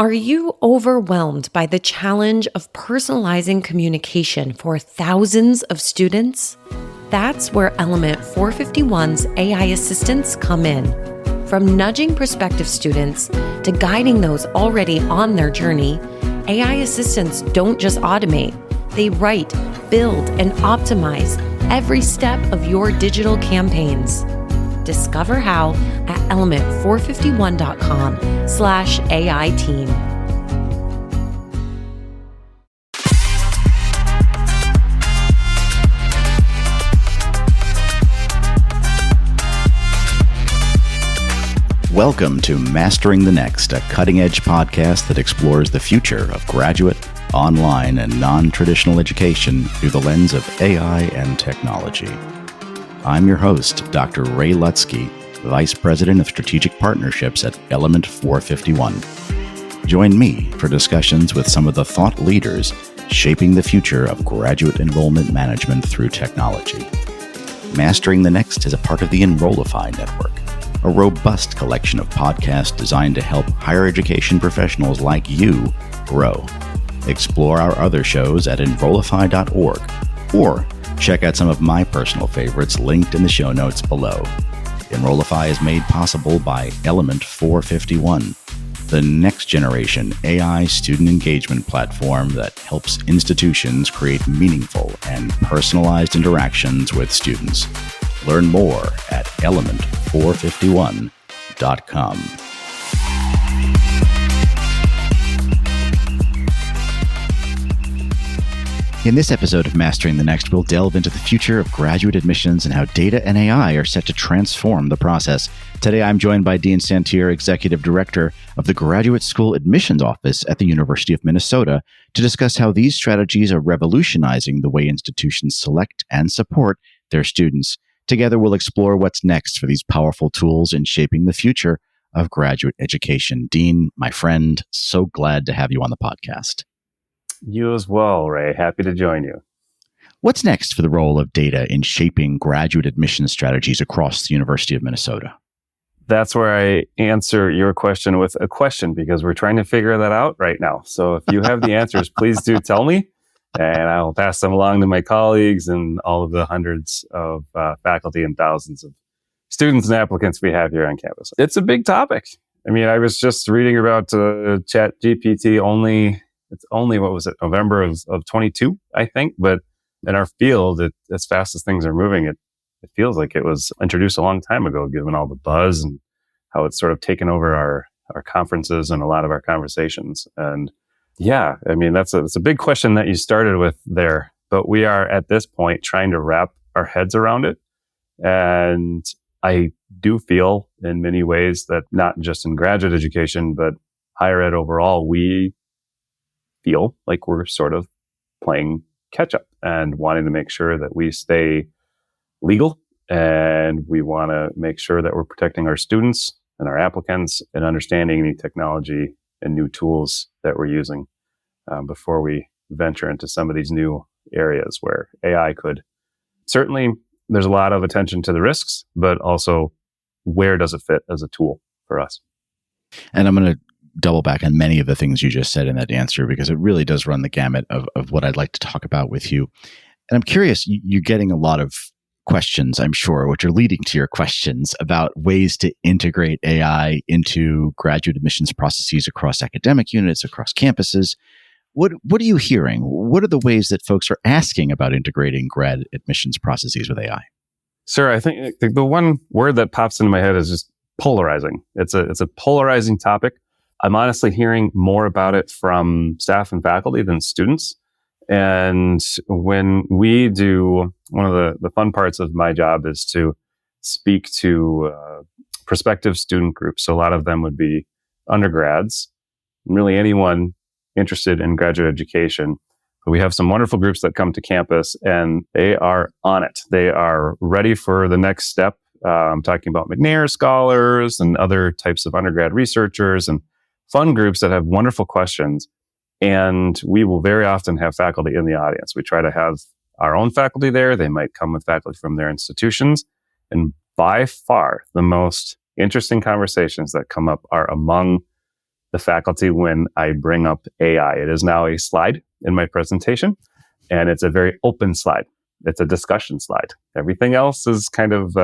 Are you overwhelmed by the challenge of personalizing communication for thousands of students? That's where Element 451's AI assistants come in. From nudging prospective students to guiding those already on their journey, AI assistants don't just automate. They write, build, and optimize every step of your digital campaigns. Discover how at element451.com/AI team. Welcome to Mastering the Next, a cutting-edge podcast that explores the future of graduate, online, and non-traditional education through the lens of AI and technology. I'm your host, Dr. Ray Lutsky, Vice President of Strategic Partnerships at Element 451. Join me for discussions with some of the thought leaders shaping the future of graduate enrollment management through technology. Mastering the Next is a part of the Enrollify Network, a robust collection of podcasts designed to help higher education professionals like you grow. Explore our other shows at enrollify.org or check out some of my personal favorites linked in the show notes below. Enrollify is made possible by Element 451, the next generation AI student engagement platform that helps institutions create meaningful and personalized interactions with students. Learn more at element451.com. In this episode of Mastering the Next, we'll delve into the future of graduate admissions and how data and AI are set to transform the process. Today, I'm joined by Dean Tsantir, Executive Director of the Graduate School Admissions Office at the University of Minnesota, to discuss how these strategies are revolutionizing the way institutions select and support their students. Together, we'll explore what's next for these powerful tools in shaping the future of graduate education. Dean, my friend, so glad to have you on the podcast. You as well, Ray. Happy to join you. What's next for the role of data in shaping graduate admission strategies across the University of Minnesota? That's where I answer your question with a question, because we're trying to figure that out right now. So if you have the answers, please do tell me, and I'll pass them along to my colleagues and all of the hundreds of faculty and thousands of students and applicants we have here on campus. It's a big topic. I mean, I was just reading about ChatGPT only. It's only, what was it, November of 22, I think. But in our field, as fast as things are moving, it feels like it was introduced a long time ago, given all the buzz and how it's sort of taken over our conferences and a lot of our conversations. And yeah, I mean, it's a big question that you started with there. But we are at this point trying to wrap our heads around it. And I do feel in many ways that not just in graduate education, but higher ed overall, we feel like we're sort of playing catch up and wanting to make sure that we stay legal, and we want to make sure that we're protecting our students and our applicants and understanding new technology and new tools that we're using before we venture into some of these new areas where AI could. Certainly, there's a lot of attention to the risks, but also where does it fit as a tool for us? And I'm going to double back on many of the things you just said in that answer, because it really does run the gamut of what I'd like to talk about with you. And I'm curious, you're getting a lot of questions, I'm sure, which are leading to your questions about ways to integrate AI into graduate admissions processes across academic units, across campuses. What are you hearing? What are the ways that folks are asking about integrating grad admissions processes with AI? Sure. I think the one word that pops into my head is just polarizing. It's a polarizing topic. I'm honestly hearing more about it from staff and faculty than students. And when we do, one of the fun parts of my job is to speak to prospective student groups. So a lot of them would be undergrads, really anyone interested in graduate education. But we have some wonderful groups that come to campus, and they are on it. They are ready for the next step. I'm talking about McNair scholars and other types of undergrad researchers and fun groups that have wonderful questions. And we will very often have faculty in the audience. We try to have our own faculty there. They might come with faculty from their institutions. And by far, the most interesting conversations that come up are among the faculty when I bring up AI. It is now a slide in my presentation, and it's a very open slide. It's a discussion slide. Everything else is kind of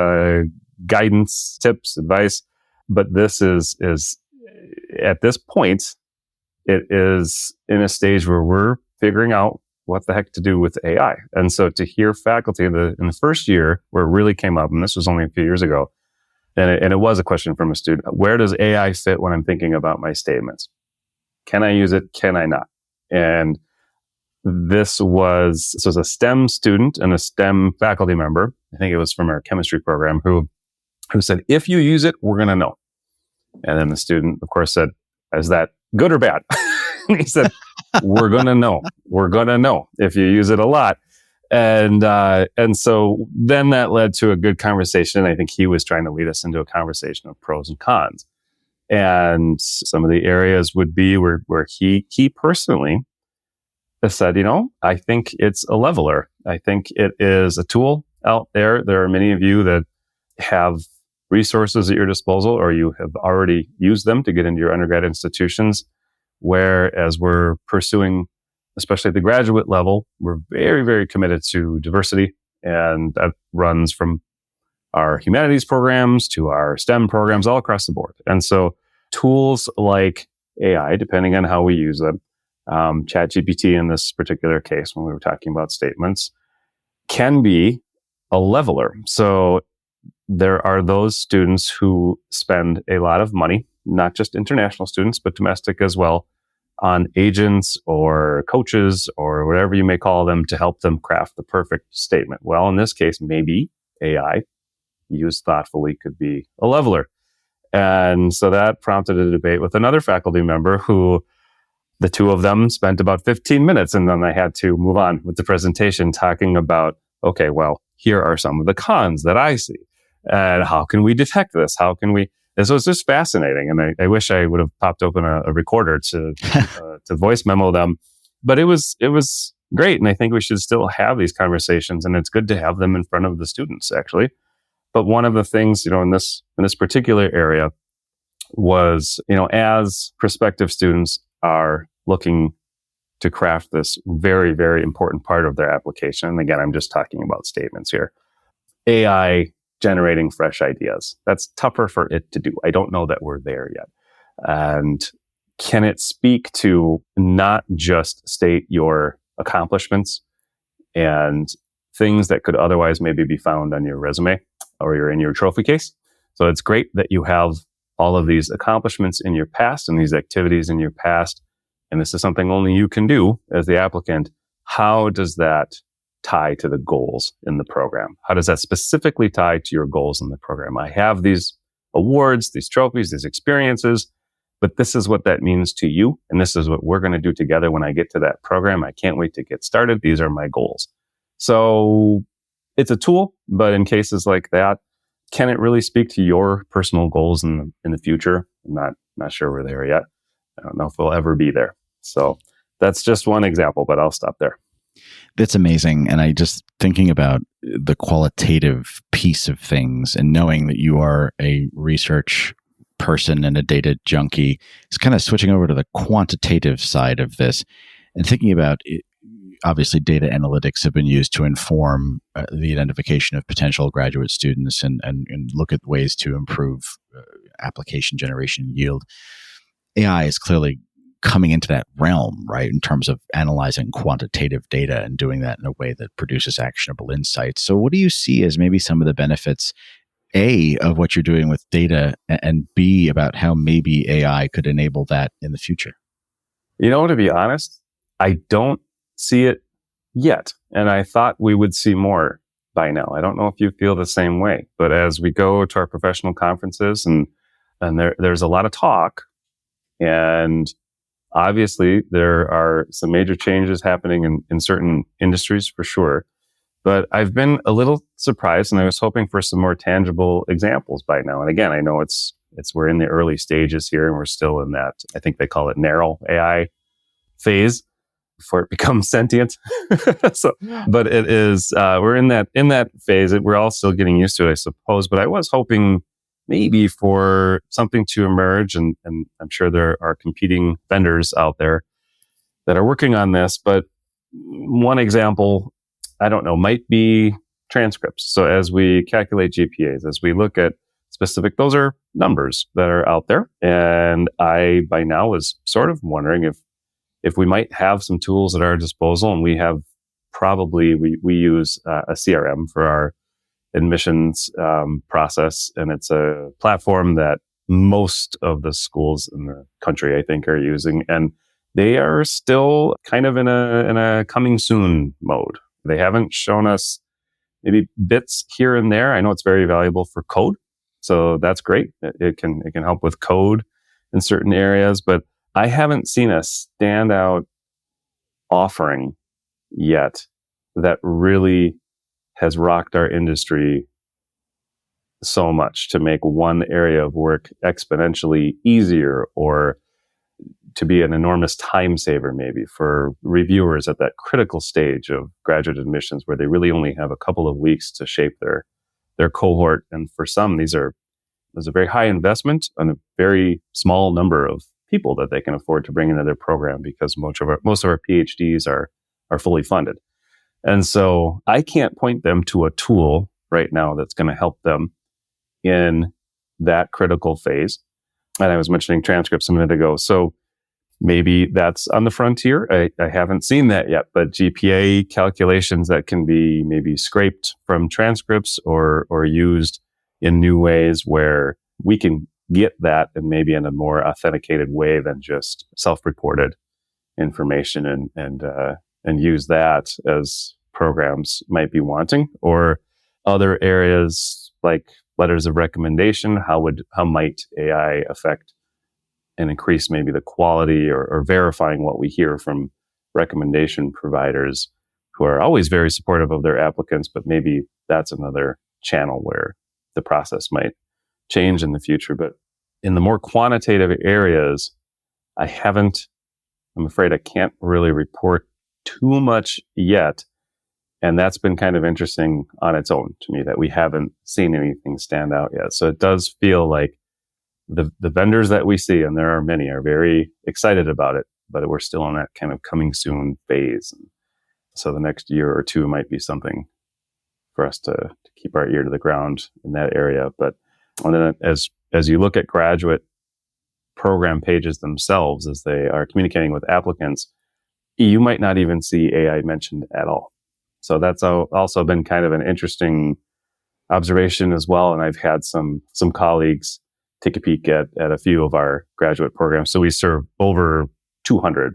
guidance, tips, advice. But this is at this point, it is in a stage where we're figuring out what the heck to do with AI. And so to hear faculty in the first year where it really came up, and this was only a few years ago, and it was a question from a student, where does AI fit when I'm thinking about my statements? Can I use it? Can I not? And this was a STEM student and a STEM faculty member. I think it was from our chemistry program who said, if you use it, we're going to know. And then the student, of course, said, is that good or bad? And he said, we're going to know. We're going to know if you use it a lot. And so then that led to a good conversation. I think he was trying to lead us into a conversation of pros and cons. And some of the areas would be where he personally has said, I think it's a leveler. I think it is a tool out there. There are many of you that have resources at your disposal, or you have already used them to get into your undergrad institutions. Whereas we're pursuing, especially at the graduate level, we're very, very committed to diversity. And that runs from our humanities programs to our STEM programs all across the board. And so tools like AI, depending on how we use them, ChatGPT in this particular case, when we were talking about statements, can be a leveler. So there are those students who spend a lot of money, not just international students, but domestic as well, on agents or coaches or whatever you may call them to help them craft the perfect statement. Well, in this case, maybe AI used thoughtfully could be a leveler. And so that prompted a debate with another faculty member who the two of them spent about 15 minutes, and then I had to move on with the presentation talking about, okay, well, here are some of the cons that I see. And how can we detect this? How can we? This was just fascinating. And I wish I would have popped open a recorder to voice memo them. But it was great. And I think we should still have these conversations. And it's good to have them in front of the students, actually. But one of the things, in this particular area was, as prospective students are looking to craft this very, very important part of their application. And again, I'm just talking about statements here. AI generating fresh ideas. That's tougher for it to do. I don't know that we're there yet. And can it speak to not just state your accomplishments and things that could otherwise maybe be found on your resume or you're in your trophy case? So it's great that you have all of these accomplishments in your past and these activities in your past. And this is something only you can do as the applicant. How does that tie to the goals in the program? How does that specifically tie to your goals in the program? I have these awards, these trophies, these experiences, but this is what that means to you. And this is what we're going to do together when I get to that program. I can't wait to get started. These are my goals. So it's a tool, but in cases like that, can it really speak to your personal goals in the future? I'm not sure we're there yet. I don't know if we'll ever be there. So that's just one example, but I'll stop there. That's amazing. And I just thinking about the qualitative piece of things and knowing that you are a research person and a data junkie, is kind of switching over to the quantitative side of this and thinking about it. Obviously, data analytics have been used to inform the identification of potential graduate students and look at ways to improve application generation yield. AI is clearly coming into that realm, right, in terms of analyzing quantitative data and doing that in a way that produces actionable insights. So what do you see as maybe some of the benefits, A, of what you're doing with data, and B, about how maybe AI could enable that in the future? To be honest, I don't see it yet. And I thought we would see more by now. I don't know if you feel the same way, but as we go to our professional conferences and there's a lot of talk, and obviously there are some major changes happening in certain industries for sure. But I've been a little surprised, and I was hoping for some more tangible examples by now. And again, I know we're in the early stages here, and we're still in that, I think they call it narrow AI phase before it becomes sentient. But it is, we're in that phase. We're all still getting used to it, I suppose. But I was hoping maybe for something to emerge, and I'm sure there are competing vendors out there that are working on this, but one example, I don't know, might be transcripts. So as we calculate GPAs, as we look at specific, those are numbers that are out there. And I, by now, was sort of wondering if we might have some tools at our disposal, and we have probably, we use a CRM for our admissions process. And it's a platform that most of the schools in the country, I think, are using. And they are still kind of in a coming soon mode. They haven't shown us maybe bits here and there. I know it's very valuable for code, so that's great. It can help with code in certain areas, but I haven't seen a standout offering yet that really has rocked our industry so much to make one area of work exponentially easier, or to be an enormous time saver maybe for reviewers at that critical stage of graduate admissions where they really only have a couple of weeks to shape their cohort. And for some, there's a very high investment and a very small number of people that they can afford to bring into their program, because most of our PhDs are fully funded. And so I can't point them to a tool right now that's going to help them in that critical phase. And I was mentioning transcripts a minute ago. So maybe that's on the frontier. I haven't seen that yet, but GPA calculations that can be maybe scraped from transcripts or used in new ways where we can get that, and maybe in a more authenticated way than just self-reported information, and use that as programs might be wanting. Or other areas like letters of recommendation, how might AI affect and increase maybe the quality or verifying what we hear from recommendation providers who are always very supportive of their applicants, but maybe that's another channel where the process might change in the future. But in the more quantitative areas, I'm afraid I can't really report too much yet. And that's been kind of interesting on its own to me, that we haven't seen anything stand out yet. So it does feel like the vendors that we see, and there are many, are very excited about it, but we're still in that kind of coming soon phase. And so the next year or two might be something for us to keep our ear to the ground in that area. But and then as you look at graduate program pages themselves, as they are communicating with applicants, you might not even see AI mentioned at all. So that's also been kind of an interesting observation as well. And I've had some colleagues take a peek at a few of our graduate programs. So we serve over 200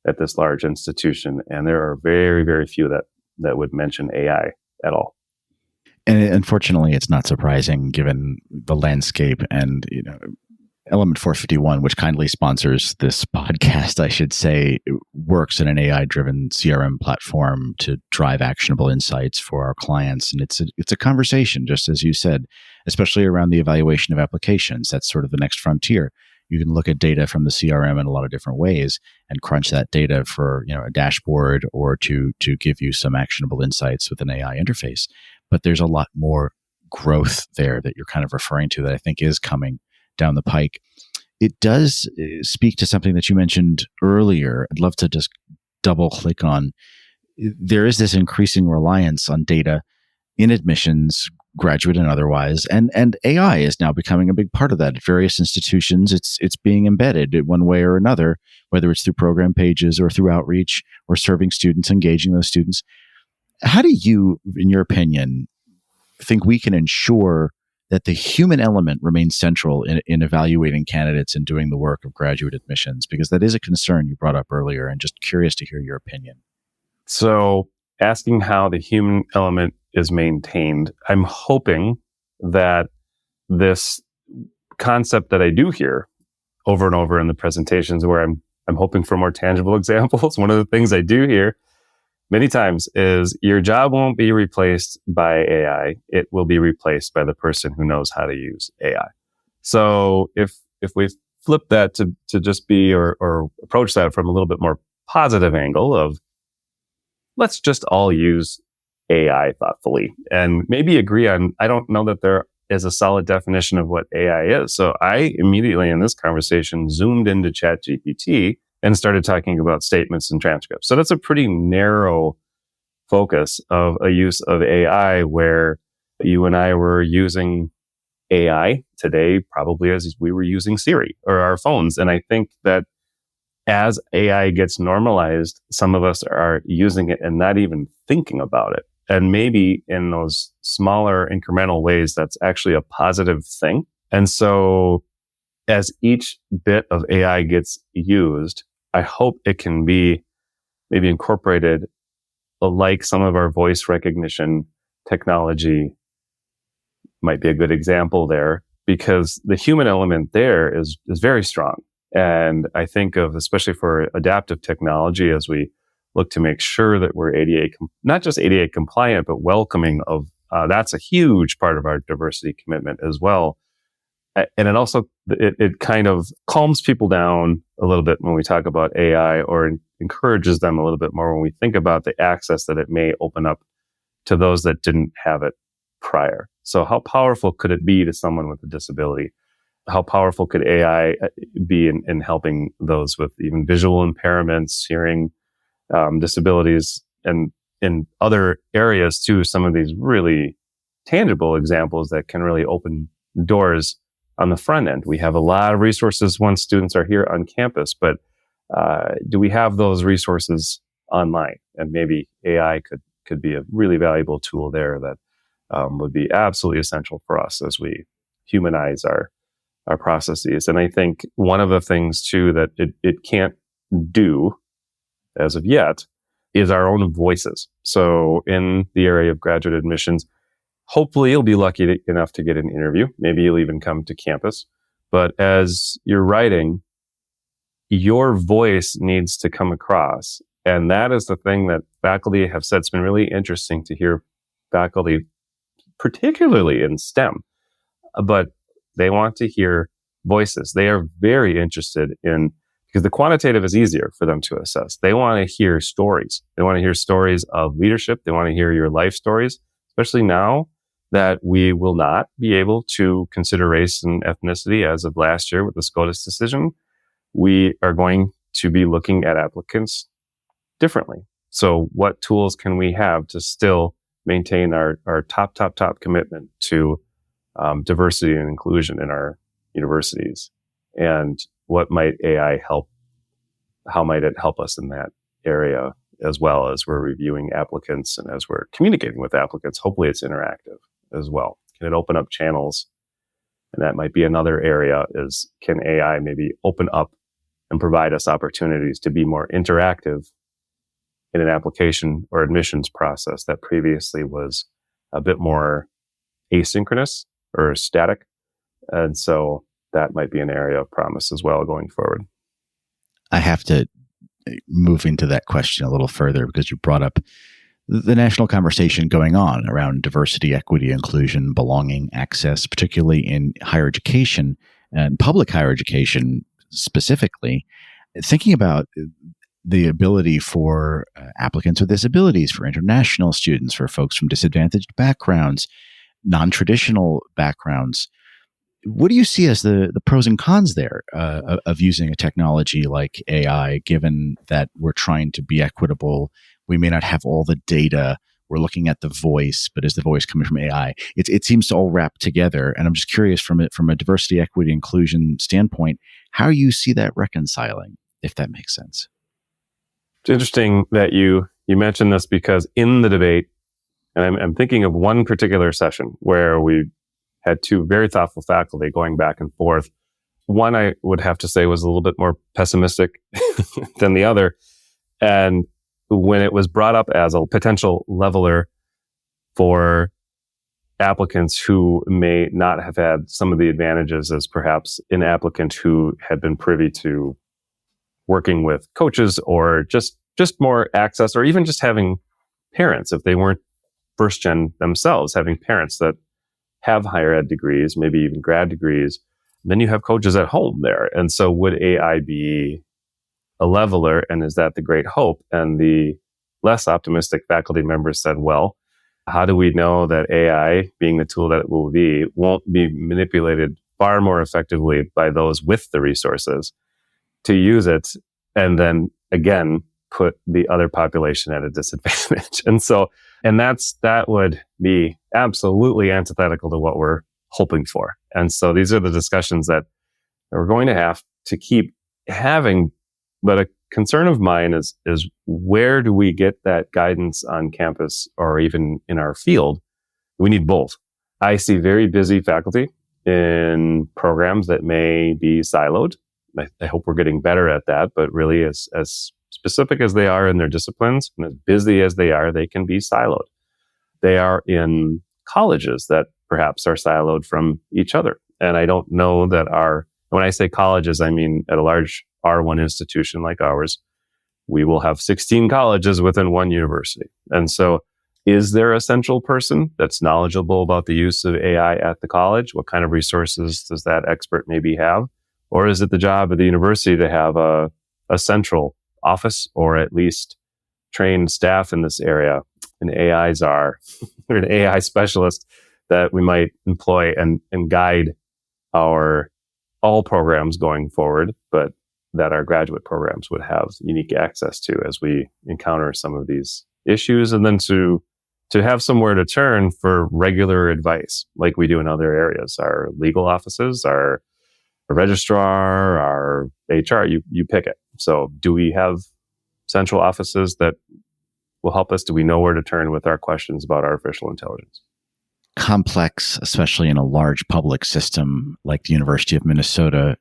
at this large institution, and there are very, very few that would mention AI at all. And unfortunately, it's not surprising given the landscape. And Element 451, which kindly sponsors this podcast, I should say, works in an AI-driven CRM platform to drive actionable insights for our clients. And it's a conversation, just as you said, especially around the evaluation of applications. That's sort of the next frontier. You can look at data from the CRM in a lot of different ways and crunch that data for a dashboard, or to give you some actionable insights with an AI interface. But there's a lot more growth there that you're kind of referring to that I think is coming down the pike. It does speak to something that you mentioned earlier. I'd love to just double click on. There is this increasing reliance on data in admissions, graduate and otherwise, and AI is now becoming a big part of that. At various institutions, it's being embedded in one way or another, whether it's through program pages or through outreach or serving students, engaging those students. How do you, in your opinion, think we can ensure that the human element remains central in evaluating candidates and doing the work of graduate admissions? Because that is a concern you brought up earlier, and just curious to hear your opinion. So asking how the human element is maintained, I'm hoping that this concept that I do hear over and over in the presentations, where I'm hoping for more tangible examples. One of the things I do hear many times is your job won't be replaced by AI. It will be replaced by the person who knows how to use AI. So if we flip that to just be, or approach that from a little bit more positive angle of, let's just all use AI thoughtfully, and maybe agree on, I don't know that there is a solid definition of what AI is. So I immediately in this conversation zoomed into ChatGPT and started talking about statements and transcripts. So that's a pretty narrow focus of a use of AI where you and I were using AI today, probably as we were using Siri or our phones. And I think that as AI gets normalized, some of us are using it and not even thinking about it. And maybe in those smaller incremental ways, that's actually a positive thing. And so as each bit of AI gets used, I hope it can be maybe incorporated like some of our voice recognition technology might be a good example there, because the human element there is very strong. And I think of, especially for adaptive technology, as we look to make sure that we're ADA, not just ADA compliant, but welcoming of, that's a huge part of our diversity commitment as well. And it also, it kind of calms people down a little bit when we talk about AI, or encourages them a little bit more when we think about the access that it may open up to those that didn't have it prior. So how powerful could it be to someone with a disability? How powerful could AI be in helping those with even visual impairments, hearing disabilities, and in other areas too, some of these really tangible examples that can really open doors on the front end. We have a lot of resources once students are here on campus, but do we have those resources online? And maybe AI could be a really valuable tool there that would be absolutely essential for us as we humanize our processes. And I think one of the things too that it can't do as of yet is our own voices. So in the area of graduate admissions, hopefully you'll be lucky enough to get an interview. Maybe you'll even come to campus. But as you're writing, your voice needs to come across. And that is the thing that faculty have said. It's been really interesting to hear faculty, particularly in STEM, but they want to hear voices. They are very interested in, because the quantitative is easier for them to assess. They want to hear stories. They want to hear stories of leadership. They want to hear your life stories, especially now that we will not be able to consider race and ethnicity as of last year with the SCOTUS decision. We are going to be looking at applicants differently. So what tools can we have to still maintain our top commitment to diversity and inclusion in our universities? And what might AI help? How might it help us in that area as well as we're reviewing applicants and as we're communicating with applicants? Hopefully it's interactive as well. Can it open up channels? And that might be another area, is can AI maybe open up and provide us opportunities to be more interactive in an application or admissions process that previously was a bit more asynchronous or static. And so that might be an area of promise as well going forward. I have to move into that question a little further because you brought up the national conversation going on around diversity, equity, inclusion, belonging, access, particularly in higher education and public higher education specifically. Thinking about the ability for applicants with disabilities, for international students, for folks from disadvantaged backgrounds, non-traditional backgrounds. What do you see as the pros and cons there of using a technology like AI, given that we're trying to be equitable? We may not have all the data. We're looking at the voice, but is the voice coming from AI? It seems to all wrap together. And I'm just curious from a diversity, equity, inclusion standpoint, how you see that reconciling, if that makes sense. It's interesting that you mentioned this, because in the debate, and I'm thinking of one particular session where we had two very thoughtful faculty going back and forth. One, I would have to say, was a little bit more pessimistic than the other. And when it was brought up as a potential leveler for applicants who may not have had some of the advantages as perhaps an applicant who had been privy to working with coaches, or just more access, or even just having parents, if they weren't first gen themselves, having parents that have higher ed degrees, maybe even grad degrees, then you have coaches at home there. And so would AI be a leveler? And is that the great hope? And the less optimistic faculty members said, well, how do we know that AI, being the tool that it will be, won't be manipulated far more effectively by those with the resources to use it and then again put the other population at a disadvantage. And that would be absolutely antithetical to what we're hoping for. And so these are the discussions that we're going to have to keep having. But a concern of mine is where do we get that guidance on campus or even in our field? We need both. I see very busy faculty in programs that may be siloed. I hope we're getting better at that, but really as specific as they are in their disciplines and as busy as they are, they can be siloed. They are in colleges that perhaps are siloed from each other. And I don't know that when I say colleges, I mean at a large R1 institution like ours, we will have 16 colleges within one university. And so is there a central person that's knowledgeable about the use of AI at the college? What kind of resources does that expert maybe have? Or is it the job of the university to have a central office or at least trained staff in this area, an AI czar or an AI specialist that we might employ and guide our all programs going forward, but that our graduate programs would have unique access to as we encounter some of these issues, and then to have somewhere to turn for regular advice like we do in other areas, our legal offices, our registrar, our HR, you pick it. So do we have central offices that will help us? Do we know where to turn with our questions about artificial intelligence? Complex, especially in a large public system like the University of Minnesota.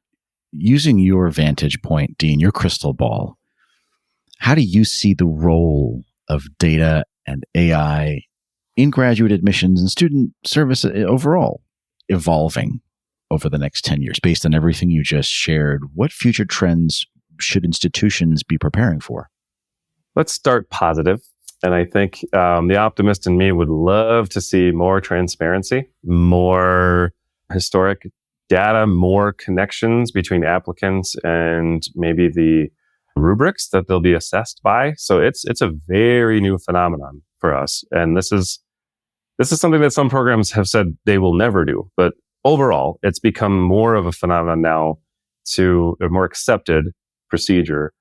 Using your vantage point, Dean, your crystal ball, how do you see the role of data and AI in graduate admissions and student service overall evolving over the next 10 years? Based on everything you just shared, what future trends should institutions be preparing for? Let's start positive. And I think the optimist in me would love to see more transparency, more historic data, more connections between applicants and maybe the rubrics that they'll be assessed by. So it's a very new phenomenon for us. And this is something that some programs have said they will never do. But overall, it's become more of a phenomenon now, to a more accepted procedure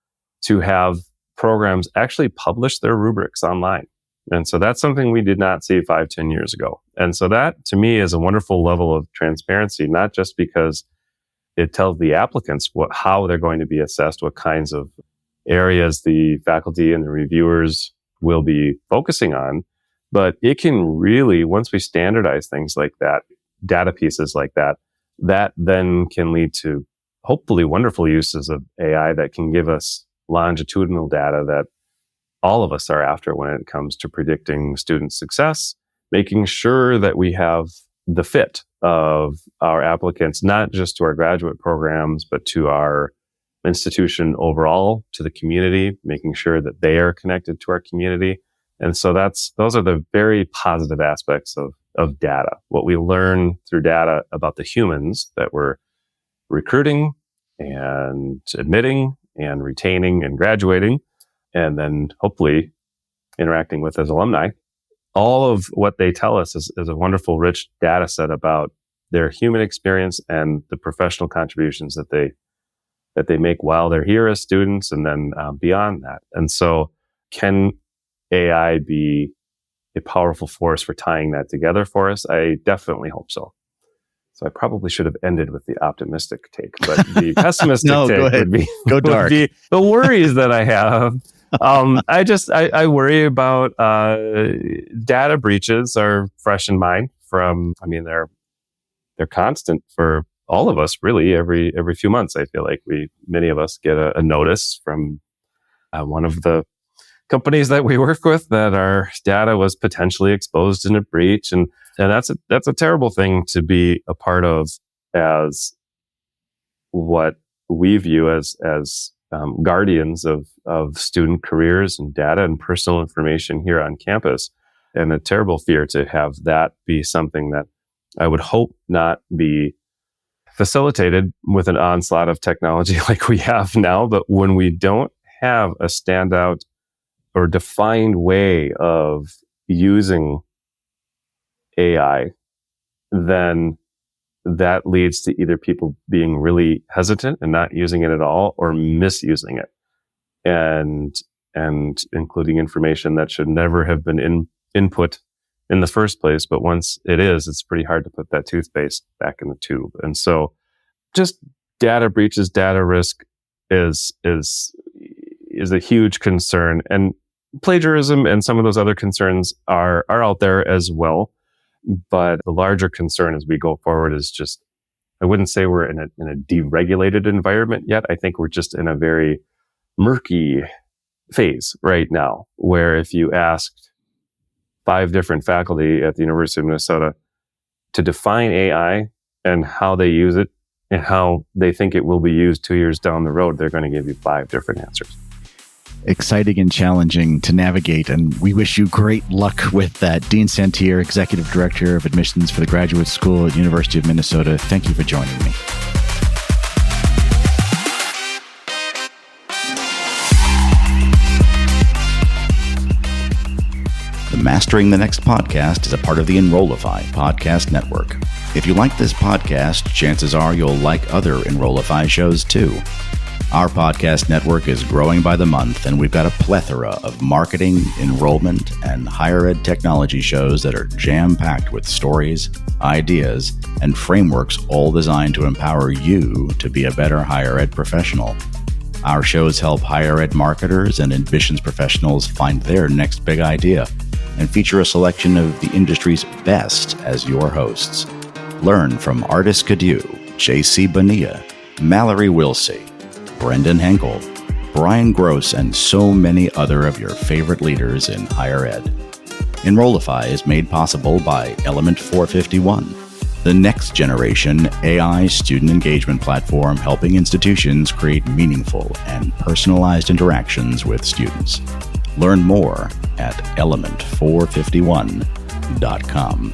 to have programs actually publish their rubrics online. And so that's something we did not see 5-10 years ago. And so that, to me, is a wonderful level of transparency, not just because it tells the applicants how they're going to be assessed, what kinds of areas the faculty and the reviewers will be focusing on, but it can really, once we standardize things like that, data pieces like that, that then can lead to hopefully wonderful uses of AI that can give us longitudinal data that all of us are after when it comes to predicting student success, making sure that we have the fit of our applicants, not just to our graduate programs, but to our institution overall, to the community, making sure that they are connected to our community. And so those are the very positive aspects of data. What we learn through data about the humans that we're recruiting and admitting and retaining and graduating, and then hopefully interacting with as alumni. All of what they tell us is a wonderful, rich data set about their human experience and the professional contributions that they make while they're here as students, and then beyond that. And so can AI be a powerful force for tying that together for us? I definitely hope so. So I probably should have ended with the optimistic take, but the pessimistic take would be the worries that I have. I worry about data breaches are fresh in mind they're constant for all of us, really. Every few months, I feel like many of us get a notice from one of the companies that we work with that our data was potentially exposed in a breach, and that's a terrible thing to be a part of, as what we view as guardians of student careers and data and personal information here on campus, and a terrible fear to have that be something that I would hope not be facilitated with an onslaught of technology like we have now. But when we don't have a standout or defined way of using AI, then that leads to either people being really hesitant and not using it at all, or misusing it and including information that should never have been input in the first place. But once it is, it's pretty hard to put that toothpaste back in the tube. And so just data breaches, data risk is a huge concern. And plagiarism and some of those other concerns are out there as well. But the larger concern as we go forward is just, I wouldn't say we're in a deregulated environment yet. I think we're just in a very murky phase right now, where if you asked 5 different faculty at the University of Minnesota to define AI and how they use it and how they think it will be used 2 years down the road, they're going to give you 5 different answers. Exciting and challenging to navigate, and we wish you great luck with that. Dean Tsantir, Executive Director of Admissions for the Graduate School at the University of Minnesota, thank you for joining me. The Mastering the Next podcast is a part of the Enrollify podcast network. If you like this podcast, chances are you'll like other Enrollify shows too. Our podcast network is growing by the month, and we've got a plethora of marketing, enrollment, and higher ed technology shows that are jam-packed with stories, ideas, and frameworks, all designed to empower you to be a better higher ed professional. Our shows help higher ed marketers and admissions professionals find their next big idea, and feature a selection of the industry's best as your hosts. Learn from Artis Cadieux, J.C. Bonilla, Mallory Wilsey, Brendan Henkel, Brian Gross, and so many other of your favorite leaders in higher ed. Enrollify is made possible by Element 451, the next generation AI student engagement platform helping institutions create meaningful and personalized interactions with students. Learn more at element451.com.